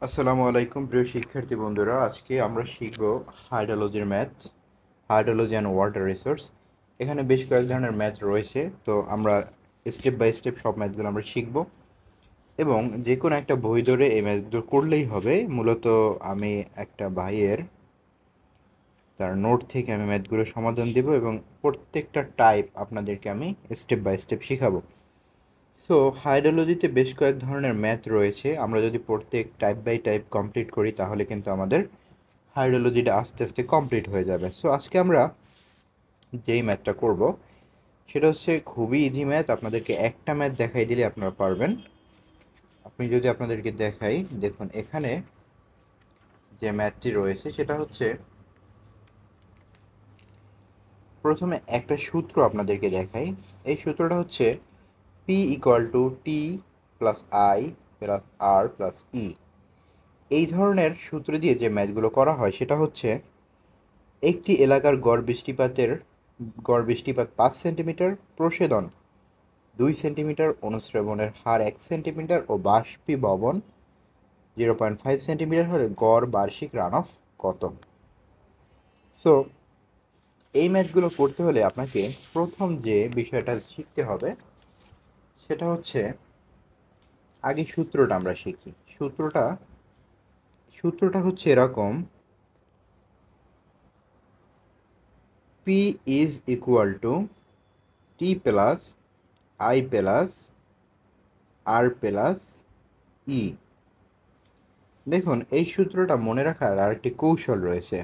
আসসালামু আলাইকুম প্রিয় শিক্ষার্থী বন্ধুরা, আজকে আমরা শিখব হাইড্রোলজির math, hydrology and water resource. এখানে বেশ কয়েক ধরনের ম্যাথ রয়েছে, তো আমরা স্টেপ বাই স্টেপ সব ম্যাথগুলো আমরা শিখব এবং যে কোনো একটা বই ধরে এই ম্যাথগুলো করলেই হবে। মূলত আমি একটা ভাইয়ের তার নোট থেকে আমি ম্যাথগুলো সমাধান দেব এবং প্রত্যেকটা টাইপ আপনাদেরকে আমি স্টেপ বাই স্টেপ শেখাবো। সো হাইড্রোলজিতে বেশ কয়েক ধরনের ম্যাথ রয়েছে, আমরা যদি প্রত্যেক টাইপ বাই টাইপ কমপ্লিট করি তাহলে কিন্তু আমাদের হাইড্রোলজিটা আস্তে আস্তে কমপ্লিট হয়ে যাবে। সো আজকে আমরা যেই ম্যাথটা করব সেটা হচ্ছে খুবই ইজি ম্যাথ। আপনাদেরকে একটা ম্যাথ দেখাই দিলে আপনারা পারবেন। আপনি যদি আপনাদেরকে দেখাই, দেখুন এখানে যে ম্যাথটি রয়েছে সেটা হচ্ছে, প্রথমে একটা সূত্র আপনাদেরকে দেখাই। এই সূত্রটা হচ্ছে P equal to T plus I plus R plus E. এই ধরনের সূত্র দিয়ে যে ম্যাথগুলো করা হয় সেটা হচ্ছে, একটি এলাকার গড় বৃষ্টিপাত 5 সেন্টিমিটার, প্রশেদন 2 সেন্টিমিটার, অনুশ্রবণের হার 1 সেন্টিমিটার ও বাষ্পীভবন 0.5 সেন্টিমিটার হলে গড় বার্ষিক রান অফ কত? সো এই ম্যাথগুলো করতে হলে আপনাকে প্রথম যে বিষয়টা শিখতে হবে সেটা হচ্ছে, আগে সূত্রটা আমরা শিখি। সূত্রটা হচ্ছে এরকম: P is equal to T plus I plus R plus E. দেখুন এই সূত্রটা মনে রাখার আরেকটি কৌশল রয়েছে।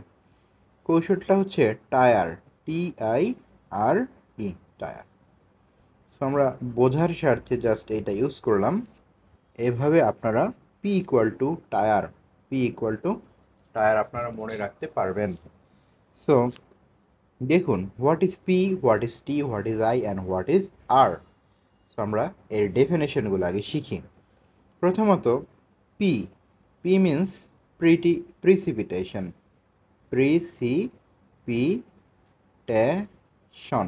কৌশলটা হচ্ছে tire, T I R E, tire. So আমরা বোঝার স্বার্থে জাস্ট এটা ইউজ করলাম। এভাবে আপনারা পি ইকুয়াল টু টায়ার আপনারা মনে রাখতে পারবেন। সো দেখুন, what is P, what is T, what is I and what is R. So আমরা এর ডেফিনেশনগুলো আগে শিখি। প্রথমত, P P means precipitation, precipitation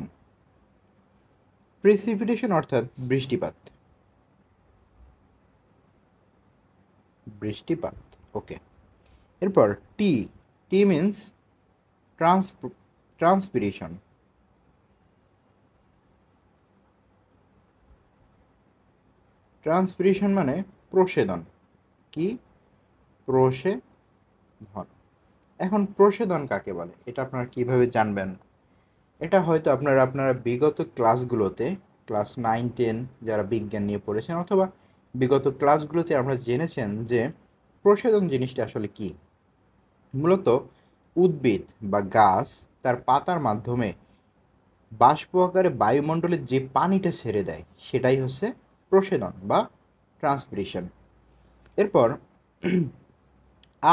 precipitation অর্থাৎ বৃষ্টিপাত। বৃষ্টিপাত ওকে। এরপর T T means transpiration. Transpiration মানে প্রসেদন। কি? প্রসেদন। এখন প্রসেদন কাকে বলে এটা আপনারা কিভাবে জানবেন? এটা হয়তো আপনারা বিগত ক্লাসগুলোতে, ক্লাস 9-10 যারা বিজ্ঞান নিয়ে পড়েছেন, অথবা বিগত ক্লাসগুলোতে আমরা জেনেছেন যে প্রসাধন জিনিসটা আসলে কি। মূলত উদ্ভিদ বা গাছ তার পাতার মাধ্যমে বাষ্প আকারে বায়ুমণ্ডলে যে পানিটা ছেড়ে দেয় সেটাই হচ্ছে প্রসেদন বা ট্রান্সপিরেশন। এরপর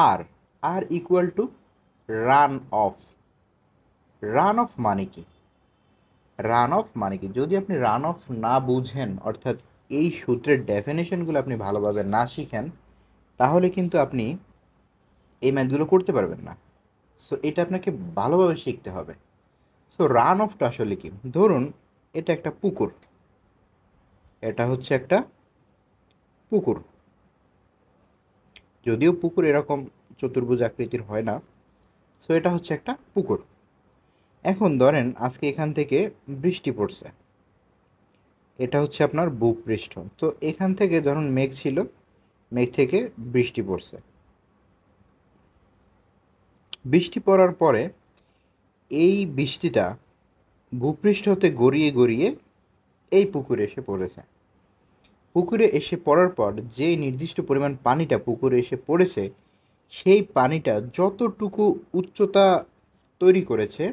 আর R equal to runoff. Runoff মানে কি? যদি আপনি রান অফ না বুঝেন, অর্থাৎ এই সূত্রের ডেফিনেশনগুলো আপনি ভালোভাবে না শিখেন, তাহলে কিন্তু আপনি এই ম্যাথগুলো করতে পারবেন না। সো এটা আপনাকে ভালোভাবে শিখতে হবে। সো রান অফটা আসলে কি? ধরুন এটা একটা পুকুর, এটা হচ্ছে একটা পুকুর। যদিও পুকুর এরকম চতুর্ভুজ আকৃতির হয় না। সো এটা হচ্ছে একটা পুকুর। এখন ধরেন আজকে এখান থেকে বৃষ্টি পড়ছে, এটা হচ্ছে আপনার ভূপৃষ্ঠ। তো এখান থেকে ধরুন মেঘ ছিল, মেঘ থেকে বৃষ্টি পড়ছে। বৃষ্টি পড়ার পরে এই বৃষ্টিটা ভূপৃষ্ঠ হতে গড়িয়ে গড়িয়ে এই পুকুরে এসে পড়েছে। পুকুরে এসে পড়ার পর যে নির্দিষ্ট পরিমাণ পানিটা পুকুরে এসে পড়েছে, সেই পানিটা যতটুকু উচ্চতা তৈরি করেছে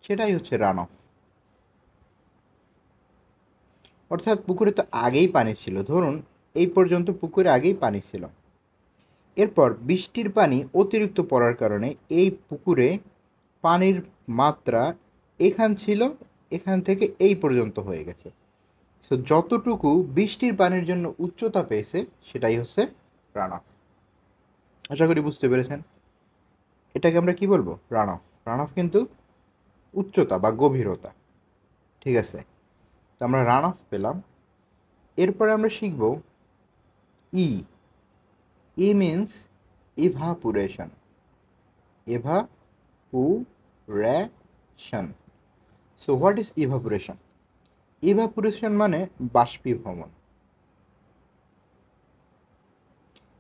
সেটাই হচ্ছে রান অফ। অর্থাৎ পুকুরে তো আগেই পানি ছিল, ধরুন এই পর্যন্ত পুকুরে আগেই পানি ছিল। এরপর বৃষ্টির পানি অতিরিক্ত পড়ার কারণে এই পুকুরে পানির মাত্রা এখান থেকে এই পর্যন্ত হয়ে গেছে। সো যতটুকু বৃষ্টির পানির জন্য উচ্চতা পেয়েছে সেটাই হচ্ছে রান অফ। আশা করি বুঝতে পেরেছেন। এটাকে আমরা কি বলবো? Run of. রান অফ কিন্তু উচ্চতা বা গভীরতা। ঠিক আছে, তো আমরা রান অফ পেলাম। এরপরে আমরা শিখব E. E means evaporation, evaporation. So what is evaporation? Evaporation মানে বাষ্পীভবন।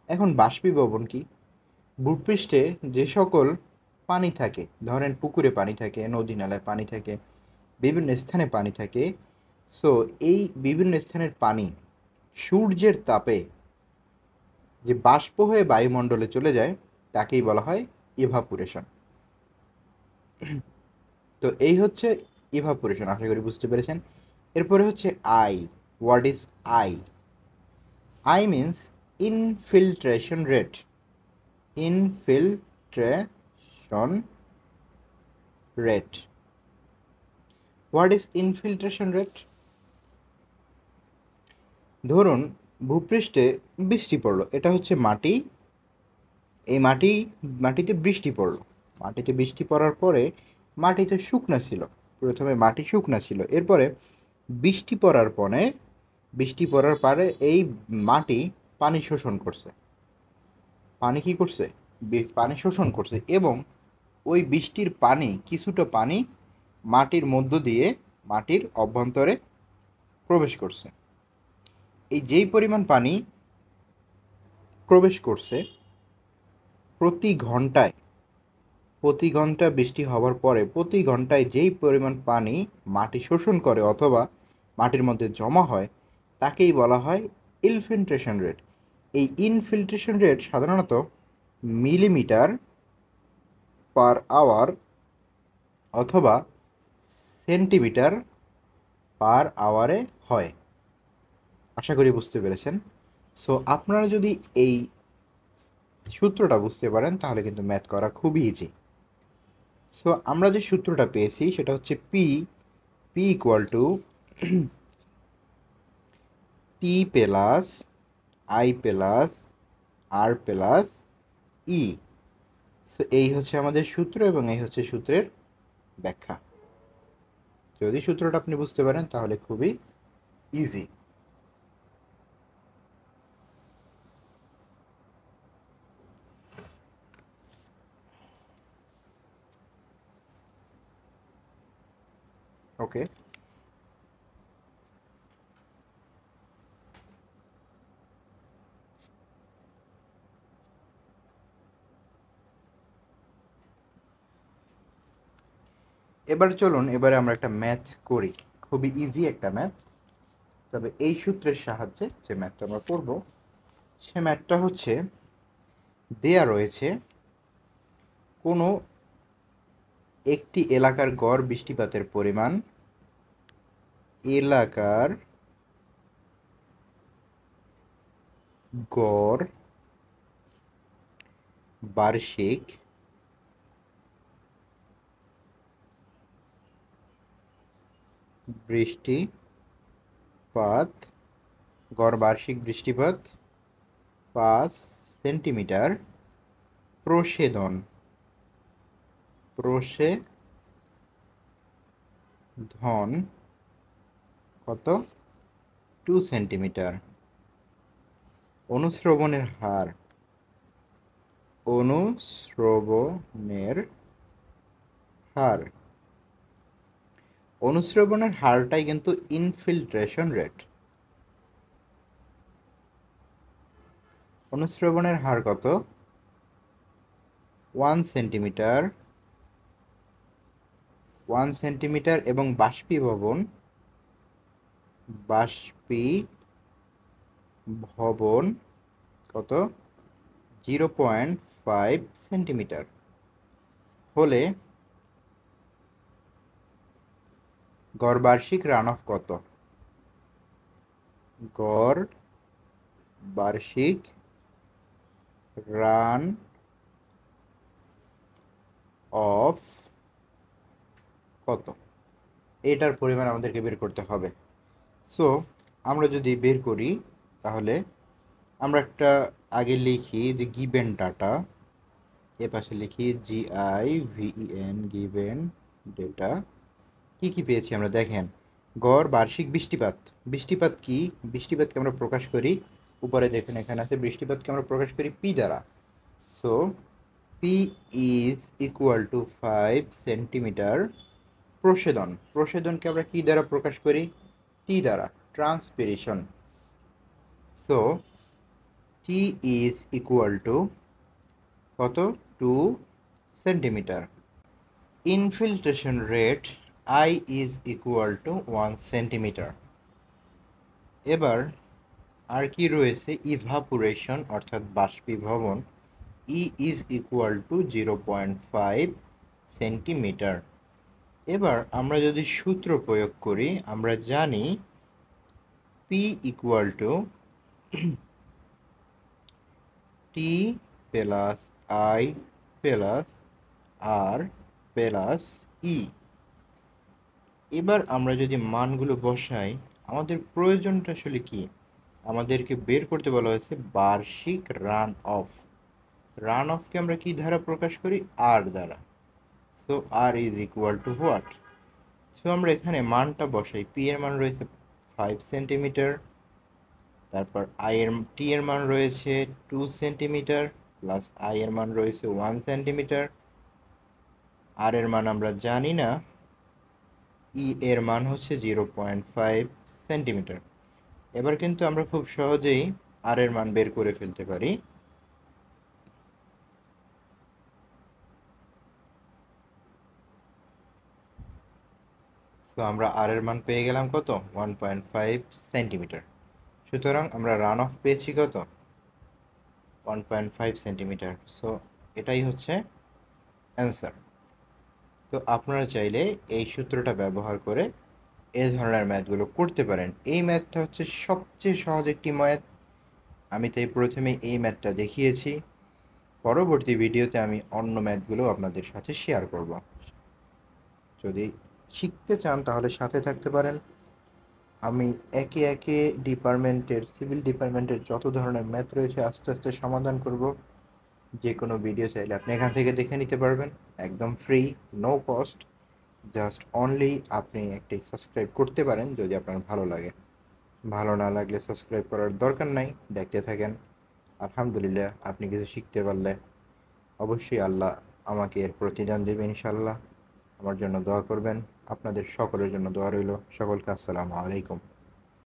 এখন বাষ্পীভবন কি? ভূপৃষ্ঠে যে সকল পানি থাকে, ধরেন পুকুরে পানি থাকে, নদী নালায় পানি থাকে, বিভিন্ন স্থানে পানি থাকে, সো এই বিভিন্ন স্থানের পানি সূর্যের তাপে যে বাষ্প হয়ে বায়ুমণ্ডলে চলে যায় তাকেই বলা হয় ইভাপুরেশন। তো এই হচ্ছে ইভাপুরেশন, আশা করি বুঝতে পেরেছেন। এরপরে হচ্ছে I. What is I? I means infiltration rate. Infiltration rate. What is infiltration rate? ধরুন ভূপৃষ্ঠে বৃষ্টি পড়লো, এটা হচ্ছে মাটি, এই মাটিতে বৃষ্টি পড়লো। মাটিতে বৃষ্টি পড়ার পরে মাটিতে শুকনা ছিল, প্রথমে মাটি শুকনা ছিল, এরপরে বৃষ্টি পড়ার পরে এই মাটি পানি শোষণ করছে। পানি কি করছে? পানি শোষণ করছে, এবং ওই বৃষ্টির পানি, কিছুটা পানি মাটির মধ্য দিয়ে মাটির অভ্যন্তরে প্রবেশ করছে। এই যেই পরিমাণ পানি প্রবেশ করছে, প্রতি ঘন্টা বৃষ্টি হওয়ার পরে প্রতি ঘন্টায় যেই পরিমাণ পানি মাটি শোষণ করে অথবা মাটির মধ্যে জমা হয় তাকেই বলা হয় ইনফিল্ট্রেশন রেট। এই ইনফিল্ট্রেশন রেট সাধারণত মিলিমিটার পার আওয়ার অথবা সেন্টিমিটার পার আওয়ারে হয়। আশা করি বুঝতে পেরেছেন। সো আপনারা যদি এই সূত্রটা বুঝতে পারেন তাহলে কিন্তু ম্যাথ করা খুবই ইজি। সো আমরা যে সূত্রটা পেয়েছি সেটা হচ্ছে P equal to T plus I plus R plus E. So এই হচ্ছে আমাদের সূত্র এবং এই হচ্ছে সূত্রের ব্যাখ্যা। যদি সূত্রটা আপনি বুঝতে পারেন তাহলে খুবই ইজি। ওকে, এবার চলুন এবারে আমরা একটা ম্যাথ করি, খুবই ইজি একটা ম্যাথ। তবে এই সূত্রের সাহায্যে যে ম্যাথটা আমরা করব সে ম্যাথটা হচ্ছে দেয়া রয়েছে কোনো একটি এলাকার গড় বৃষ্টিপাতের পরিমাণ, এলাকার গড় বার্ষিক বৃষ্টিপাত, গড় বার্ষিক বৃষ্টিপাত 5 সেন্টিমিটার প্রসেধন কত? 2 সেন্টিমিটার। অনুশ্রবণের হার অনুশ্রবণের হারটাই কিন্তু ইনফিল্ট্রেশন রেট। অনুশ্রবণের হার কত? 1 সেন্টিমিটার এবং বাষ্পীভবন কত? 0.5 সেন্টিমিটার হলে গড় বার্ষিক রান অফ কত? গড় বার্ষিক রান অফ কত? এটার পরিমাণ আমাদেরকে বের করতে হবে। সো আমরা যদি বের করি তাহলে আমরা একটা আগে লিখি যে গিভেন ডাটা, এ পাশে লিখি GIVEN গিভেন ডেটা। কি পেয়েছি আমরা দেখেন। গড় বার্ষিক বৃষ্টিপাত কি? বৃষ্টিপাতকে আমরা প্রকাশ করি উপরে দেখেন এখানে আছে, বৃষ্টিপাতকে আমরা প্রকাশ করি পি দ্বারা। So P is equal to 5 centimetre. প্রসেদনকে আমরা কি দ্বারা প্রকাশ করি? টি দ্বারা, transpiration. So T is equal to কত? 2 centimetre. Infiltration rate I is equal to 1 centimetre. এবার আর কি রয়েছে? ইভাপোরেশন অর্থাৎ বাষ্পীভবন, E is equal to 0.5 centimetre. এবার আমরা যদি সূত্র প্রয়োগ করি, আমরা জানি P equal to T plus I plus R plus E. এবার আমরা যদি মানগুলো বসাই, আমাদের প্রয়োজনটা আসলে কি? আমাদেরকে বের করতে বলা হয়েছে বার্ষিক রান অফ। রান অফকে আমরা কি দ্বারা প্রকাশ করি? আর দ্বারা। So R is equal to what? So আমরা এখানে মানটা বসাই। পি এর মান রয়েছে 5 সেন্টিমিটার, তারপর টি এর মান রয়েছে 2 সেন্টিমিটার, প্লাস আই এর মান রয়েছে 1 সেন্টিমিটার, আর এর মান আমরা জানি না, ই এর মান হচ্ছে 0.5 সেন্টিমিটার। এবার কিন্তু আমরা খুব সহজেই আর এর মান বের করে ফেলতে পারি। সো আমরা আর এর মান পেয়ে গেলাম কত? 1.5 সেন্টিমিটার। সুতরাং আমরা রান অফ পেয়েছি কত? 1.5 সেন্টিমিটার। সো এটাই হচ্ছে অ্যান্সার। তো আপনারা চাইলে এই সূত্রটা ব্যবহার করে এই ধরনের ম্যাথগুলো করতে পারেন। এই ম্যাথটা হচ্ছে সবচেয়ে সহজ একটি ম্যাথ। আমি তাই প্রথমে এই ম্যাথটা দেখিয়েছি। পরবর্তী ভিডিওতে আমি অন্য ম্যাথগুলো আপনাদের সাথে শেয়ার করব। যদি শিখতে চান তাহলে সাথে থাকতে পারেন। আমি একে একে সিভিল ডিপার্টমেন্টের যত ধরনের ম্যাথ রয়েছে আস্তে আস্তে সমাধান করব। যে কোনো ভিডিও চাইলে আপনি এখান থেকে দেখে নিতে পারবেন, একদম free, no cost. Just only আপনি একটি সাবস্ক্রাইব করতে পারেন যদি আপনার ভালো লাগে। ভালো না লাগলে সাবস্ক্রাইব করার দরকার নাই, দেখতে থাকেন। আলহামদুলিল্লাহ, আপনি কিছু শিখতে পারলে অবশ্যই আল্লাহ আমাকে এর প্রতিদান দেবে ইনশাল্লাহ। আমার জন্য দোয়া করবেন। আপনাদের সকলের জন্য দোয়া রইল। সকলকে আসসালামু আলাইকুম।